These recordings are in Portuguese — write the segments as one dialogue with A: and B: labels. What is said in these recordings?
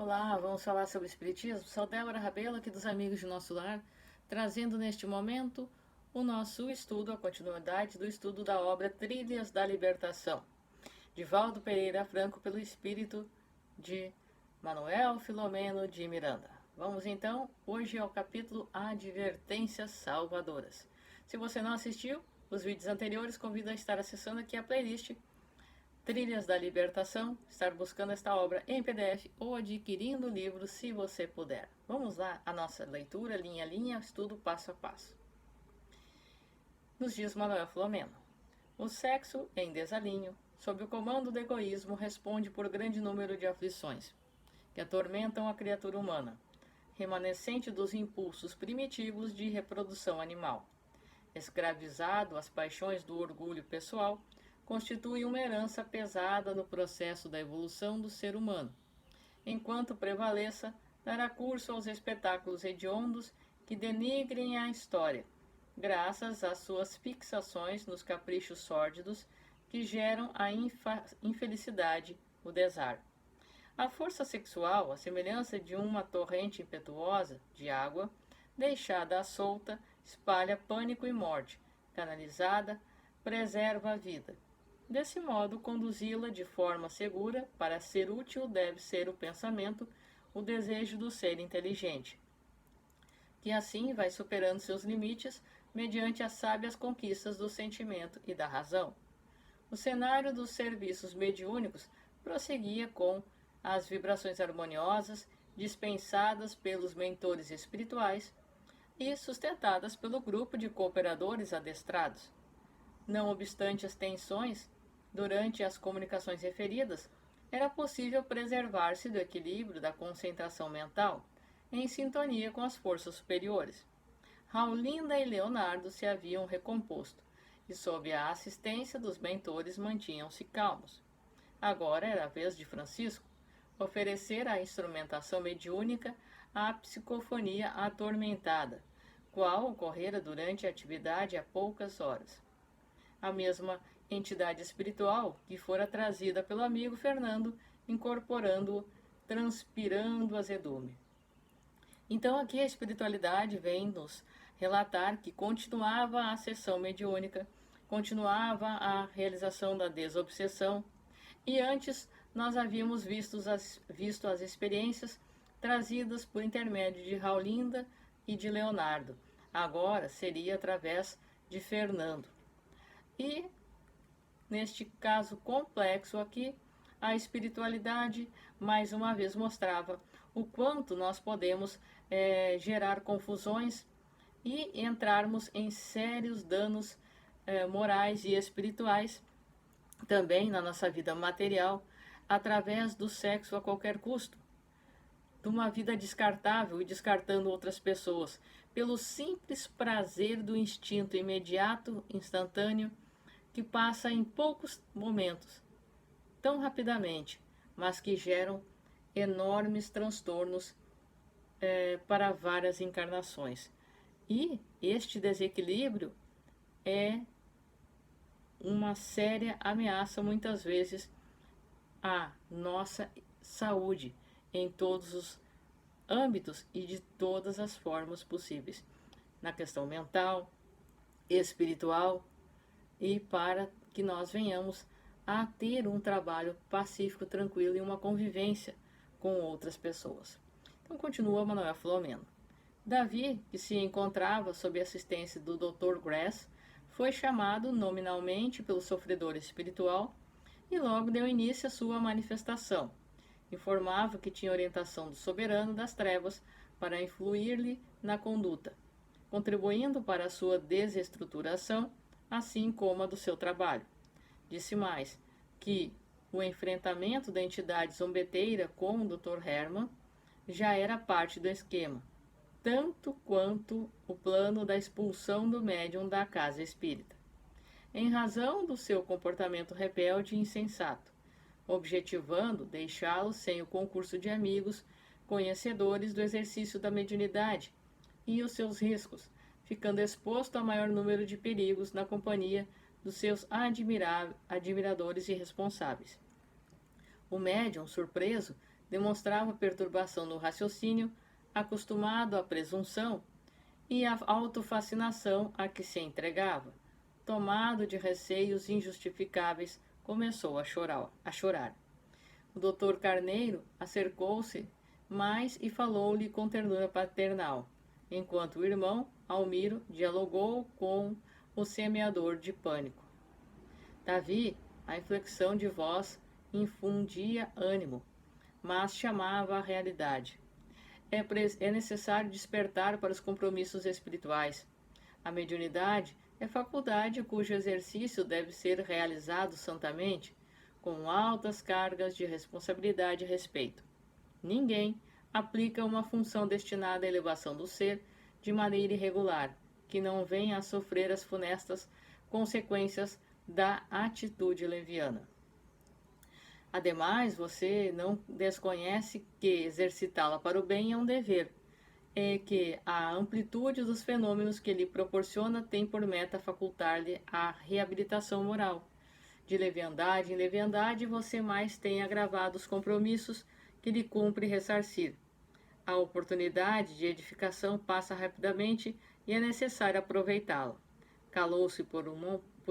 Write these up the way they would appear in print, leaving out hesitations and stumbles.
A: Olá, vamos falar sobre Espiritismo? Sou Débora Rabelo, aqui dos Amigos de Nosso Lar, trazendo neste momento o nosso estudo, a continuidade do estudo da obra Trilhas da Libertação, de Valdo Pereira Franco, pelo espírito de Manuel Filomeno de Miranda. Vamos então, hoje ao capítulo Advertências Salvadoras. Se você não assistiu os vídeos anteriores, convido a estar acessando aqui a playlist Trilhas da Libertação, estar buscando esta obra em PDF ou adquirindo o livro se você puder. Vamos lá, a nossa leitura, linha a linha, estudo passo a passo. Nos diz Manuel Filomeno: o sexo em desalinho, sob o comando do egoísmo, responde por grande número de aflições que atormentam a criatura humana, remanescente dos impulsos primitivos de reprodução animal. Escravizado às paixões do orgulho pessoal, constitui uma herança pesada no processo da evolução do ser humano, enquanto prevaleça, dará curso aos espetáculos hediondos que denigrem a história, graças às suas fixações nos caprichos sórdidos que geram a infelicidade, o desar. A força sexual, à semelhança de uma torrente impetuosa de água, deixada à solta, espalha pânico e morte, canalizada, preserva a vida. Desse modo, conduzi-la de forma segura, para ser útil, deve ser o pensamento, o desejo do ser inteligente, que assim vai superando seus limites mediante as sábias conquistas do sentimento e da razão. O cenário dos serviços mediúnicos prosseguia com as vibrações harmoniosas dispensadas pelos mentores espirituais e sustentadas pelo grupo de cooperadores adestrados. Não obstante as tensões, durante as comunicações referidas, era possível preservar-se do equilíbrio da concentração mental, em sintonia com as forças superiores. Raulinda e Leonardo se haviam recomposto, e sob a assistência dos mentores mantinham-se calmos. Agora era a vez de Francisco oferecer à instrumentação mediúnica a psicofonia atormentada, qual ocorrera durante a atividade há poucas horas. A mesma entidade espiritual que fora trazida pelo amigo Fernando, incorporando-o, transpirando azedume. Então aqui a espiritualidade vem nos relatar que continuava a sessão mediúnica, continuava a realização da desobsessão, e antes nós havíamos visto as experiências trazidas por intermédio de Raulinda e de Leonardo. Agora seria através de Fernando. E, neste caso complexo aqui, a espiritualidade mais uma vez mostrava o quanto nós podemos gerar confusões e entrarmos em sérios danos morais e espirituais, também na nossa vida material, através do sexo a qualquer custo, de uma vida descartável e descartando outras pessoas, pelo simples prazer do instinto imediato, instantâneo, que passa em poucos momentos, tão rapidamente, mas que geram enormes transtornos para várias encarnações. E este desequilíbrio é uma séria ameaça, muitas vezes, à nossa saúde, em todos os âmbitos e de todas as formas possíveis, na questão mental, espiritual, e para que nós venhamos a ter um trabalho pacífico, tranquilo e uma convivência com outras pessoas. Então continua Manuel Filomeno. Davi, que se encontrava sob assistência do Dr. Grass, foi chamado nominalmente pelo sofredor espiritual e logo deu início à sua manifestação. Informava que tinha orientação do soberano das trevas para influir-lhe na conduta, contribuindo para a sua desestruturação, assim como a do seu trabalho. Disse mais que o enfrentamento da entidade zombeteira com o Dr. Hermann já era parte do esquema, tanto quanto o plano da expulsão do médium da casa espírita, em razão do seu comportamento rebelde e insensato, objetivando deixá-lo sem o concurso de amigos conhecedores do exercício da mediunidade e os seus riscos, ficando exposto a maior número de perigos na companhia dos seus admiradores e responsáveis. O médium, surpreso, demonstrava perturbação no raciocínio, acostumado à presunção e à autofascinação a que se entregava. Tomado de receios injustificáveis, começou a chorar. O doutor Carneiro acercou-se mais e falou-lhe com ternura paternal, enquanto o irmão, Almiro, dialogou com o semeador de pânico. Davi, a inflexão de voz infundia ânimo, mas chamava a realidade. É necessário despertar para os compromissos espirituais. A mediunidade é faculdade cujo exercício deve ser realizado santamente, com altas cargas de responsabilidade e respeito. Ninguém aplica uma função destinada à elevação do ser de maneira irregular, que não venha a sofrer as funestas consequências da atitude leviana. Ademais, você não desconhece que exercitá-la para o bem é um dever, e que a amplitude dos fenômenos que lhe proporciona tem por meta facultar-lhe a reabilitação moral. De leviandade em leviandade, você mais tem agravado os compromissos que lhe cumpre ressarcir. A oportunidade de edificação passa rapidamente e é necessário aproveitá-la. Calou-se por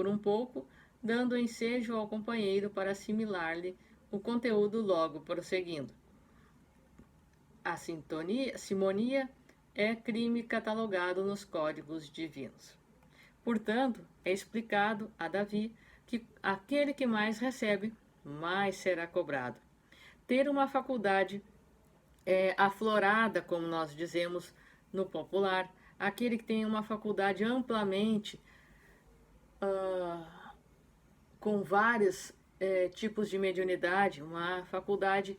A: um pouco, dando ensejo ao companheiro para assimilar-lhe o conteúdo, logo prosseguindo. A simonia é crime catalogado nos códigos divinos. Portanto, é explicado a Davi que aquele que mais recebe, mais será cobrado. Ter uma faculdade aflorada, como nós dizemos no popular, aquele que tem uma faculdade amplamente com vários tipos de mediunidade, uma faculdade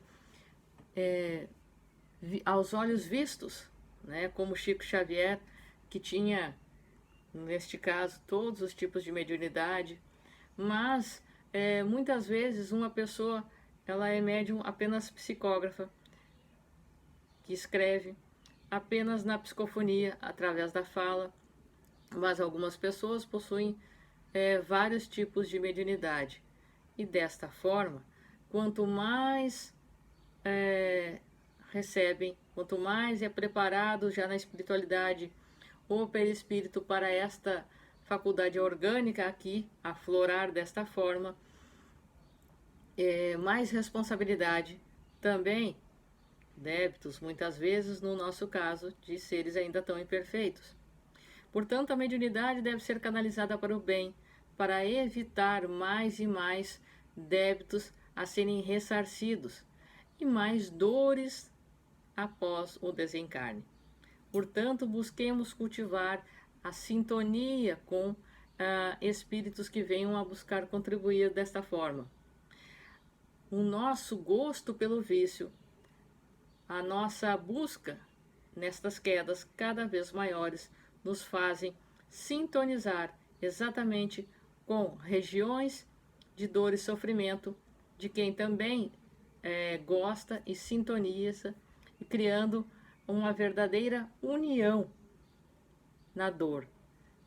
A: aos olhos vistos, né, como Chico Xavier, que tinha, neste caso, todos os tipos de mediunidade, mas muitas vezes uma pessoa ela é médium apenas psicógrafa, que escreve apenas na psicofonia, através da fala, mas algumas pessoas possuem vários tipos de mediunidade. E desta forma, quanto mais recebem, quanto mais é preparado já na espiritualidade o perispírito para esta faculdade orgânica aqui, aflorar desta forma, mais responsabilidade, também débitos, muitas vezes, no nosso caso, de seres ainda tão imperfeitos. Portanto, a mediunidade deve ser canalizada para o bem, para evitar mais e mais débitos a serem ressarcidos e mais dores após o desencarne. Portanto, busquemos cultivar a sintonia com espíritos que venham a buscar contribuir desta forma. O nosso gosto pelo vício, a nossa busca nestas quedas cada vez maiores, nos fazem sintonizar exatamente com regiões de dor e sofrimento de quem também gosta e sintoniza, e criando uma verdadeira união na dor.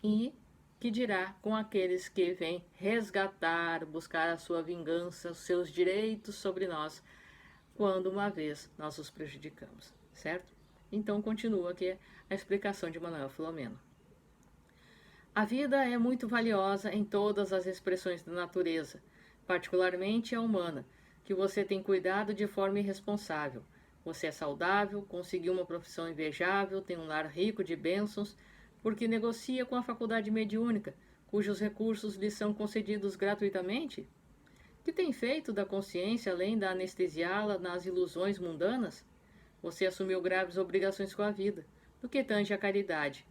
A: E que dirá com aqueles que vêm resgatar, buscar a sua vingança, os seus direitos sobre nós, quando uma vez nós os prejudicamos, certo? Então continua aqui a explicação de Manuel Filomeno. A vida é muito valiosa em todas as expressões da natureza, particularmente a humana, que você tem cuidado de forma irresponsável. Você é saudável, conseguiu uma profissão invejável, tem um lar rico de bênçãos, porque negocia com a faculdade mediúnica, cujos recursos lhe são concedidos gratuitamente? Que tem feito da consciência além da anestesiá-la nas ilusões mundanas? Você assumiu graves obrigações com a vida, do que tange a caridade,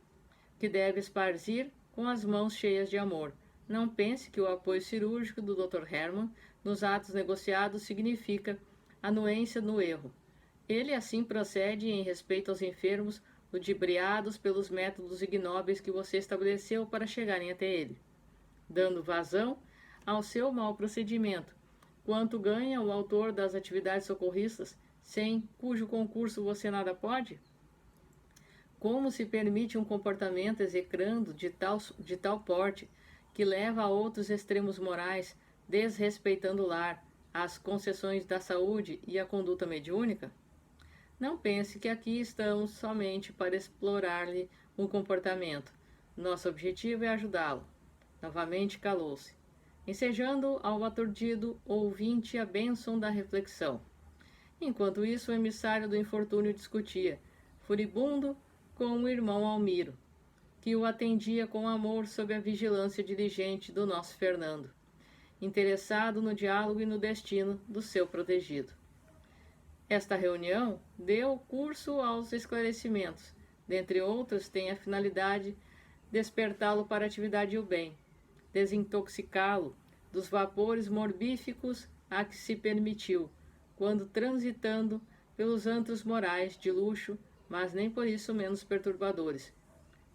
A: que deve esparzir com as mãos cheias de amor. Não pense que o apoio cirúrgico do Dr. Hermann nos atos negociados significa anuência no erro. Ele assim procede em respeito aos enfermos ludibriados pelos métodos ignóbeis que você estabeleceu para chegarem até ele, dando vazão ao seu mau procedimento. Quanto ganha o autor das atividades socorristas, sem cujo concurso você nada pode? Como se permite um comportamento execrando de tal porte, que leva a outros extremos morais, desrespeitando o lar, as concessões da saúde e a conduta mediúnica? Não pense que aqui estamos somente para explorar-lhe um comportamento. Nosso objetivo é ajudá-lo. Novamente calou-se, ensejando ao aturdido ouvinte a bênção da reflexão. Enquanto isso, o emissário do infortúnio discutia, furibundo, com o irmão Almiro, que o atendia com amor sob a vigilância diligente do nosso Fernando, interessado no diálogo e no destino do seu protegido. Esta reunião deu curso aos esclarecimentos. Dentre outros, tem a finalidade despertá-lo para a atividade e o bem, desintoxicá-lo dos vapores morbíficos a que se permitiu, quando transitando pelos antros morais de luxo, mas nem por isso menos perturbadores.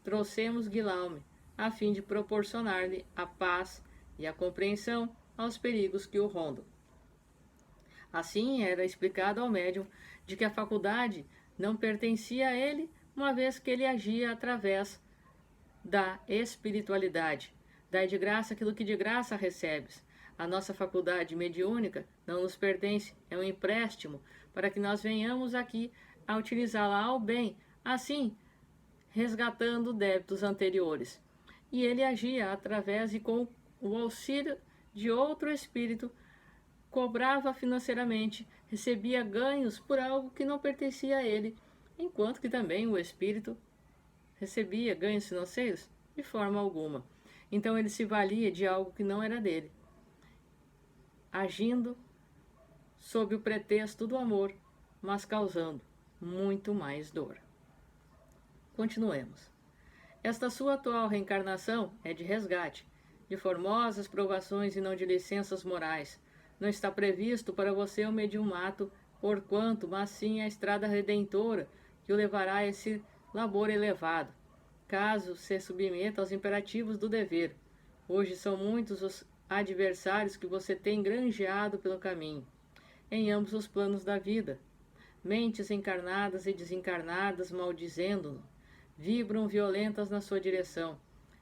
A: Trouxemos Guilaume, a fim de proporcionar-lhe a paz e a compreensão aos perigos que o rondam. Assim era explicado ao médium de que a faculdade não pertencia a ele, uma vez que ele agia através da espiritualidade. Dai de graça aquilo que de graça recebes. A nossa faculdade mediúnica não nos pertence, é um empréstimo para que nós venhamos aqui a utilizá-la ao bem, assim resgatando débitos anteriores. E ele agia através e com o auxílio de outro espírito, cobrava financeiramente, recebia ganhos por algo que não pertencia a ele, enquanto que também o espírito recebia ganhos financeiros de forma alguma. Então ele se valia de algo que não era dele, agindo sob o pretexto do amor, mas causando muito mais dor. Continuemos. Esta sua atual reencarnação é de resgate, de formosas provações e não de licenças morais. Não está previsto para você o mediumato, porquanto, mas sim a estrada redentora que o levará a esse labor elevado, caso se submeta aos imperativos do dever. Hoje são muitos os adversários que você tem granjeado pelo caminho, em ambos os planos da vida. Mentes encarnadas e desencarnadas, maldizendo-no, vibram violentas na sua direção,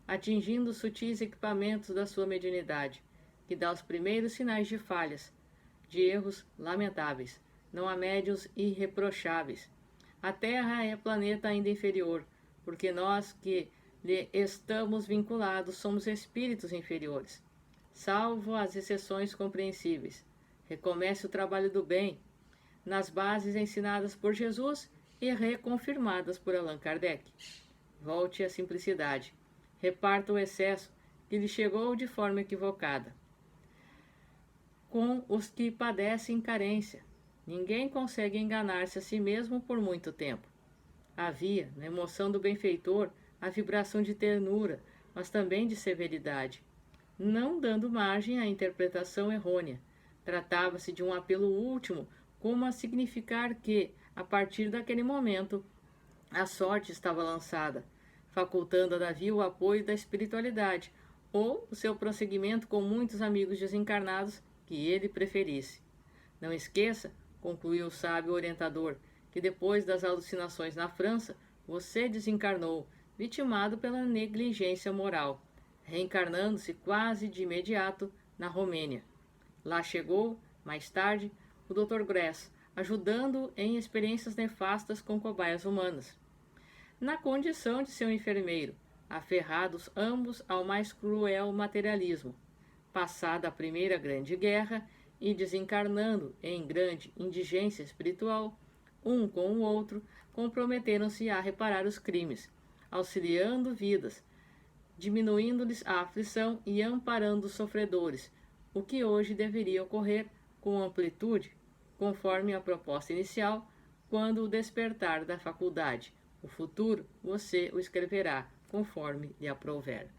A: atingindo os sutis equipamentos da sua mediunidade, que dá os primeiros sinais de falhas, de erros lamentáveis. Não há médiuns irreprocháveis. A Terra é planeta ainda inferior, porque nós que lhe estamos vinculados somos espíritos inferiores. Salvo as exceções compreensíveis. Recomece o trabalho do bem, nas bases ensinadas por Jesus e reconfirmadas por Allan Kardec. Volte à simplicidade. Reparta o excesso que lhe chegou de forma equivocada com os que padecem carência. Ninguém consegue enganar-se a si mesmo por muito tempo. Havia, na emoção do benfeitor, a vibração de ternura, mas também de severidade, não dando margem à interpretação errônea. Tratava-se de um apelo último, como a significar que, a partir daquele momento, a sorte estava lançada, facultando a Davi o apoio da espiritualidade, ou o seu prosseguimento com muitos amigos desencarnados que ele preferisse. Não esqueça, concluiu o sábio orientador, que depois das alucinações na França, você desencarnou, vitimado pela negligência moral, reencarnando-se quase de imediato na Romênia. Lá chegou, mais tarde, o Dr. Gress, ajudando em experiências nefastas com cobaias humanas. Na condição de seu enfermeiro, aferrados ambos ao mais cruel materialismo, passada a Primeira Grande Guerra e desencarnando em grande indigência espiritual, um com o outro, comprometeram-se a reparar os crimes, auxiliando vidas, diminuindo-lhes a aflição e amparando os sofredores, o que hoje deveria ocorrer com amplitude, conforme a proposta inicial, quando o despertar da faculdade. O futuro você o escreverá, conforme lhe aprouver.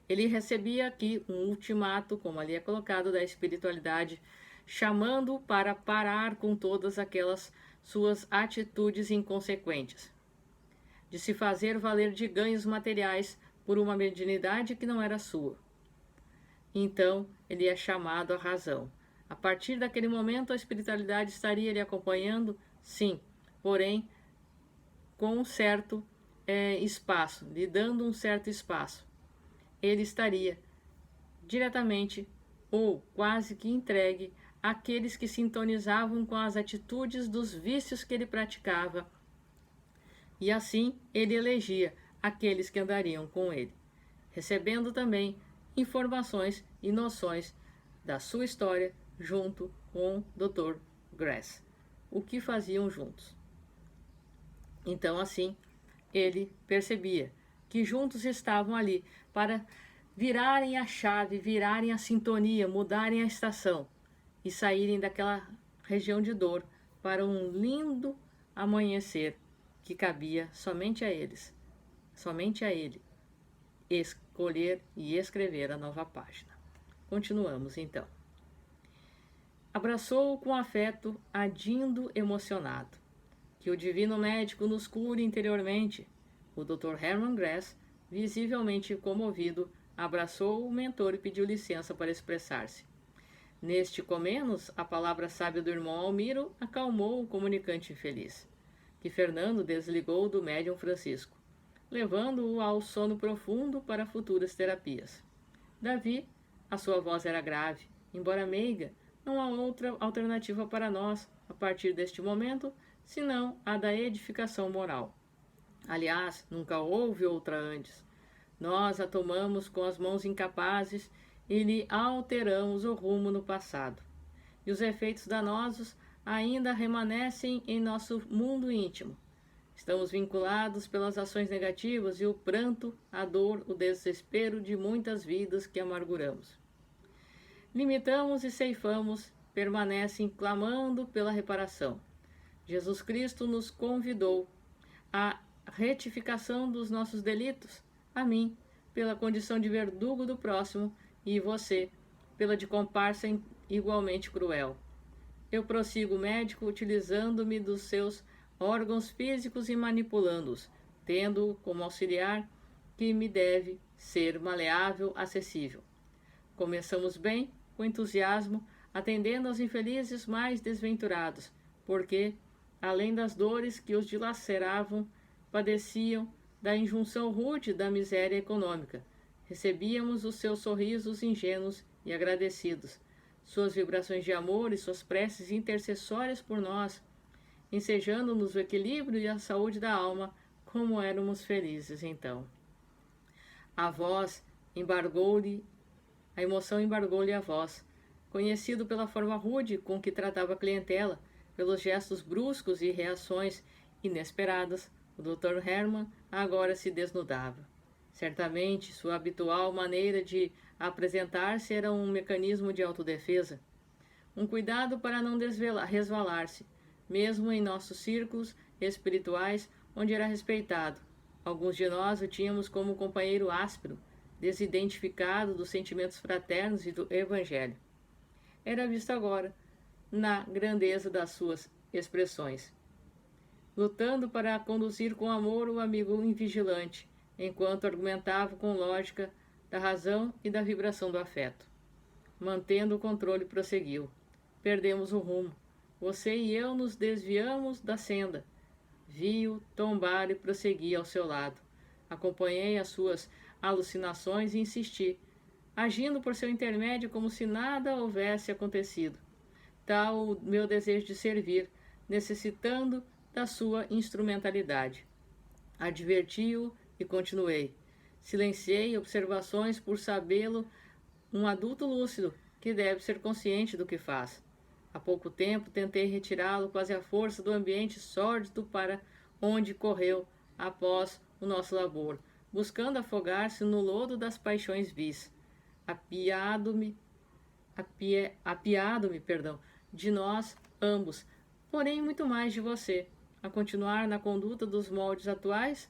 A: Ele recebia aqui um ultimato, como ali é colocado, da espiritualidade, chamando-o para parar com todas aquelas suas atitudes inconsequentes, de se fazer valer de ganhos materiais por uma mediunidade que não era sua. Então, ele é chamado à razão. A partir daquele momento, a espiritualidade estaria lhe acompanhando? Sim, porém, com um certo espaço, lhe dando um certo espaço. Ele estaria diretamente ou quase que entregue aqueles que sintonizavam com as atitudes dos vícios que ele praticava, e assim ele elegia aqueles que andariam com ele, recebendo também informações e noções da sua história junto com o Dr. Grass, o que faziam juntos. Então, assim, ele percebia que juntos estavam ali para virarem a chave, virarem a sintonia, mudarem a estação e saírem daquela região de dor para um lindo amanhecer que cabia somente a eles, somente a ele, escolher e escrever a nova página. Continuamos então. Abraçou-o com afeto, adindo emocionado. Que o divino médico nos cure interiormente. O Dr. Hermann Grass, visivelmente comovido, abraçou o mentor e pediu licença para expressar-se. Neste comenos, a palavra sábia do irmão Almiro acalmou o comunicante infeliz, que Fernando desligou do médium Francisco, levando-o ao sono profundo para futuras terapias. Davi, a sua voz era grave, embora meiga, não há outra alternativa para nós, a partir deste momento, senão a da edificação moral. Aliás, nunca houve outra antes. Nós a tomamos com as mãos incapazes e lhe alteramos o rumo no passado. E os efeitos danosos ainda remanescem em nosso mundo íntimo. Estamos vinculados pelas ações negativas e o pranto, a dor, o desespero de muitas vidas que amarguramos. Limitamos e ceifamos, permanecem clamando pela reparação. Jesus Cristo nos convidou à retificação dos nossos delitos, a mim, pela condição de verdugo do próximo, e você, pela de comparsa igualmente cruel. Eu prossigo médico utilizando-me dos seus órgãos físicos e manipulando-os, tendo como auxiliar que me deve ser maleável, acessível. Começamos bem, com entusiasmo, atendendo aos infelizes mais desventurados, porque, além das dores que os dilaceravam, padeciam da injunção rude da miséria econômica. Recebíamos os seus sorrisos ingênuos e agradecidos, suas vibrações de amor e suas preces intercessórias por nós, ensejando-nos o equilíbrio e a saúde da alma, como éramos felizes então. A voz embargou-lhe, a emoção embargou-lhe a voz, conhecido pela forma rude com que tratava a clientela, pelos gestos bruscos e reações inesperadas, o Dr. Hermann agora se desnudava. Certamente, sua habitual maneira de apresentar-se era um mecanismo de autodefesa, um cuidado para não resvalar-se, mesmo em nossos círculos espirituais, onde era respeitado. Alguns de nós o tínhamos como companheiro áspero, desidentificado dos sentimentos fraternos e do Evangelho. Era visto agora na grandeza das suas expressões, lutando para conduzir com amor o amigo invigilante, enquanto argumentava com lógica da razão e da vibração do afeto. Mantendo o controle, prosseguiu. Perdemos o rumo. Você e eu nos desviamos da senda. Vi-o tombar e prossegui ao seu lado. Acompanhei as suas alucinações e insisti, agindo por seu intermédio como se nada houvesse acontecido. Tal o meu desejo de servir, necessitando da sua instrumentalidade. Adverti-o e continuei. Silenciei observações por sabê-lo um adulto lúcido que deve ser consciente do que faz. Há pouco tempo tentei retirá-lo quase à força do ambiente sórdido para onde correu após o nosso labor, buscando afogar-se no lodo das paixões vis. Apiado-me, de nós ambos, porém muito mais de você. A continuar na conduta dos moldes atuais,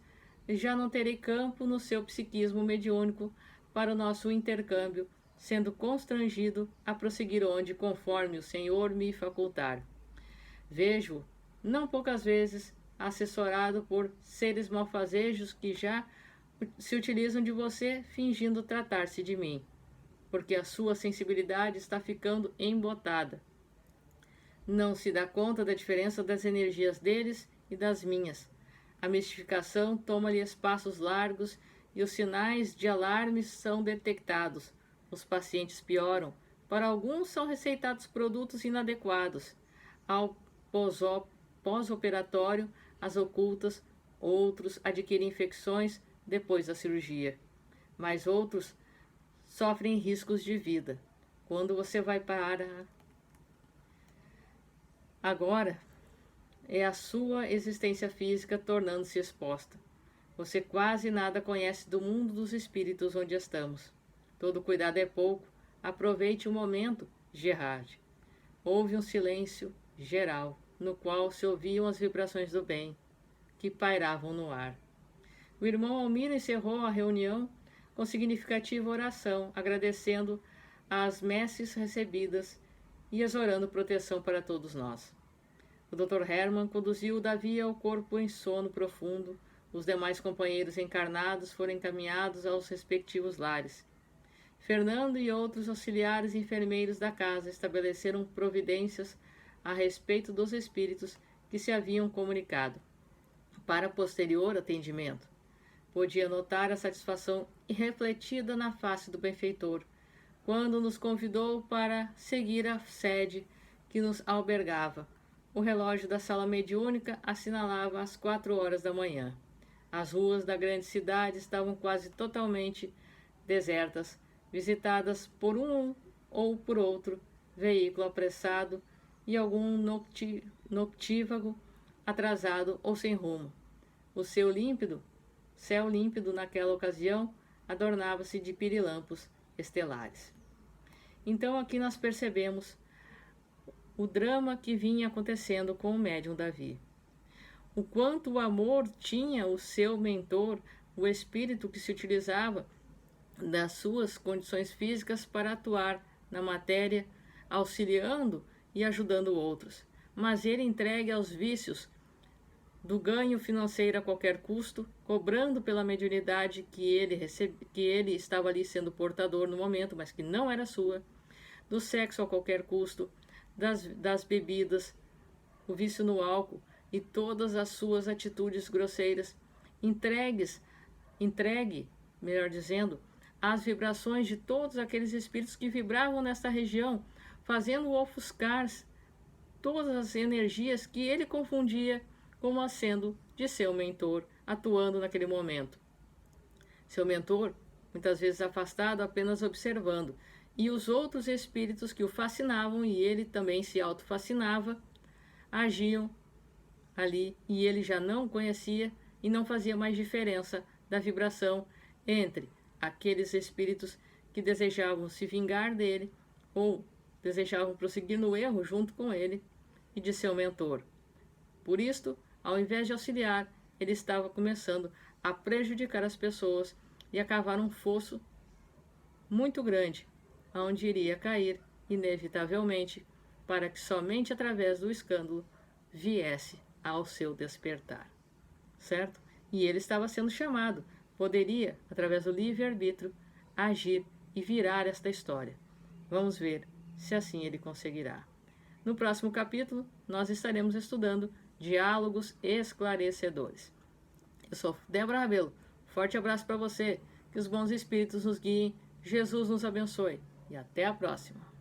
A: já não terei campo no seu psiquismo mediúnico para o nosso intercâmbio, sendo constrangido a prosseguir onde, conforme o Senhor me facultar. Vejo, não poucas vezes, assessorado por seres malfazejos que já se utilizam de você, fingindo tratar-se de mim, porque a sua sensibilidade está ficando embotada. Não se dá conta da diferença das energias deles e das minhas. A mistificação toma-lhe espaços largos e os sinais de alarme são detectados. Os pacientes pioram, Para alguns são receitados produtos inadequados ao pós-operatório, as ocultas, outros adquirem infecções depois da cirurgia, mas outros sofrem riscos de vida. Quando você vai para agora, é a sua existência física tornando-se exposta. Você quase nada conhece do mundo dos espíritos onde estamos. Todo cuidado é pouco. Aproveite o momento, Gerard. Houve um silêncio geral, no qual se ouviam as vibrações do bem, que pairavam no ar. O irmão Almiro encerrou a reunião com significativa oração, agradecendo as messes recebidas e exorando proteção para todos nós. O Dr. Hermann conduziu Davi ao corpo em sono profundo. Os demais companheiros encarnados foram encaminhados aos respectivos lares. Fernando e outros auxiliares e enfermeiros da casa estabeleceram providências a respeito dos espíritos que se haviam comunicado. Para posterior atendimento, podia notar a satisfação refletida na face do benfeitor, quando nos convidou para seguir a sede que nos albergava. O relógio da sala mediúnica assinalava as 4 horas da manhã. As ruas da grande cidade estavam quase totalmente desertas, visitadas por um ou por outro veículo apressado e algum noctívago atrasado ou sem rumo. O céu límpido naquela ocasião adornava-se de pirilampos estelares. Então aqui nós percebemos o drama que vinha acontecendo com o médium Davi. O quanto o amor tinha o seu mentor, o espírito que se utilizava das suas condições físicas para atuar na matéria, auxiliando e ajudando outros, mas ele entregue aos vícios do ganho financeiro a qualquer custo, cobrando pela mediunidade que ele estava ali sendo portador no momento, mas que não era sua, do sexo a qualquer custo, das bebidas, o vício no álcool e todas as suas atitudes grosseiras, entregue, melhor dizendo, às vibrações de todos aqueles espíritos que vibravam nesta região, fazendo ofuscar todas as energias que ele confundia como as sendo de seu mentor, atuando naquele momento. Seu mentor, muitas vezes afastado, apenas observando, e os outros espíritos que o fascinavam, e ele também se autofascinava, agiam ali, e ele já não conhecia e não fazia mais diferença da vibração entre aqueles espíritos que desejavam se vingar dele ou desejavam prosseguir no erro junto com ele e de seu mentor. Por isto, ao invés de auxiliar, ele estava começando a prejudicar as pessoas e a cavar um fosso muito grande, onde iria cair, inevitavelmente, para que somente através do escândalo viesse ao seu despertar. Certo? E ele estava sendo chamado, poderia, através do livre-arbítrio, agir e virar esta história. Vamos ver se assim ele conseguirá. No próximo capítulo, nós estaremos estudando diálogos esclarecedores. Eu sou Débora Rabelo. Forte abraço para você. Que os bons espíritos nos guiem. Jesus nos abençoe. E até a próxima.